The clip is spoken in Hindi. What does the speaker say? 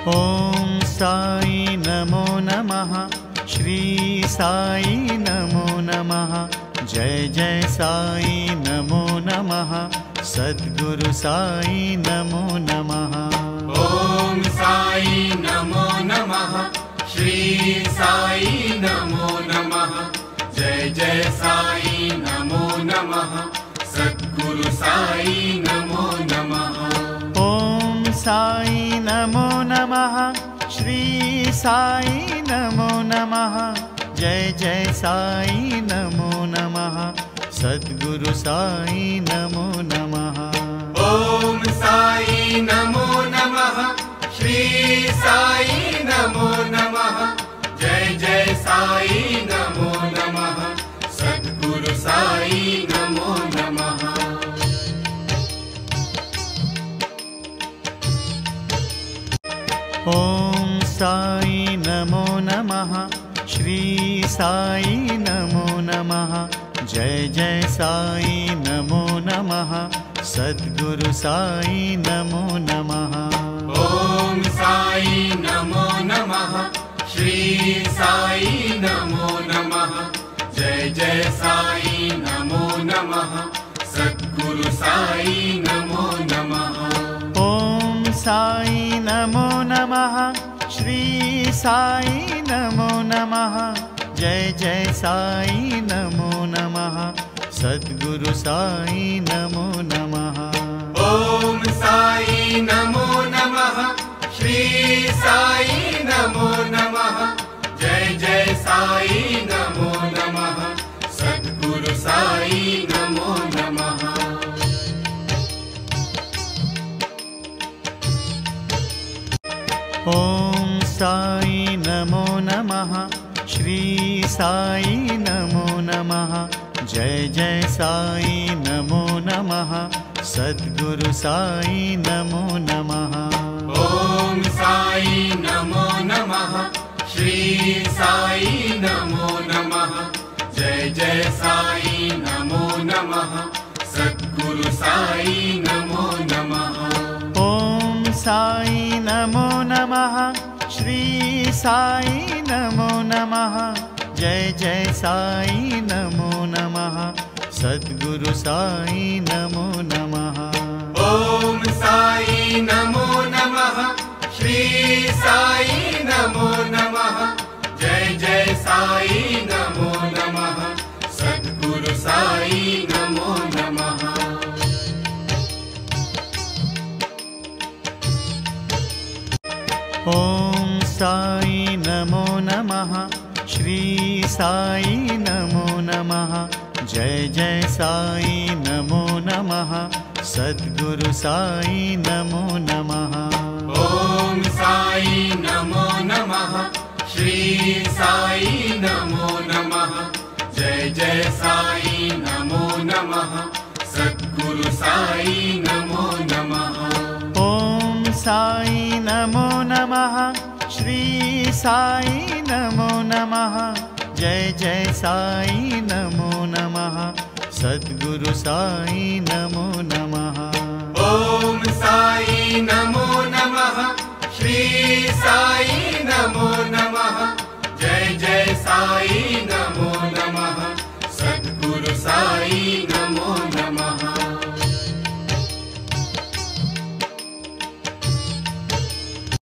ॐ साई नमो नमः। श्री साई नमो नमः। जय जय साई नमो नमः। सद्गुरु साई नमो नमः। ॐ साई नमो नमः। श्री साई नमो नमः। जय जय साई नमो नमः। सद्गुरु साई नमो नमः। ॐ साई नमो नमः। श्री साई नमो नमः। जय जय साई नमो नमः। सद्गुरु साई नमो नमः। ॐ साई नमो नमः। श्री साई नमो नमः। जय जय साई नमो नमः। सद्गुरु साई नमो नमः। ॐ साई नमो नमः। श्री साई नमो नमः। जय जय साई नमो नमः। सद्गुरु साई नमो नमः। ॐ साई नमो नमः। श्री साई नमो नमः। जय जय साई नमो नमः। सद्गुरु साई नमो नमः। ॐ साई नमो नमः। श्री साई नमो नमः। जय जय साई नमो नमः। सद्गुरु साई नमो नमः। ॐ साई नमो नमः। श्री साई नमो नमः। जय जय साई नमो नमः। सद्गुरु साई नमो नमः। ॐ साई नमो नमः। श्री साई नमो नमः। जय जय साई नमो नमः। सद्गुरु साई नमो नमः। ॐ साई नमो नमः। श्री साई नमो नमः। जय जय साई नमो नमः। सद्गुरु साई नमो नमः। ॐ साई नमो नमः। श्री साई नमो नमः। जय जय साई नमो नमः। सद्गुरु साई नमो नमः। ॐ साई नमो नमः। श्री साई नमो नमः। जय जय साई नमो नमः। सद्गुरु साई नमो नमः। ॐ साई नमो नमः। श्री साई नमो नमः। जय जय साई नमो नमः। सद्गुरु साई नमो नमः। ॐ साई नमो नमः। श्री साई नमो नमः। जय जय साई नमो नमः। सद्गुरु साई नमो नमः। ॐ साई नमो नमः। श्री साई नमो नमः। जय जय साई नमो नमः। सद्गुरु साई नमो नमः। ॐ साई नमो नमः। श्री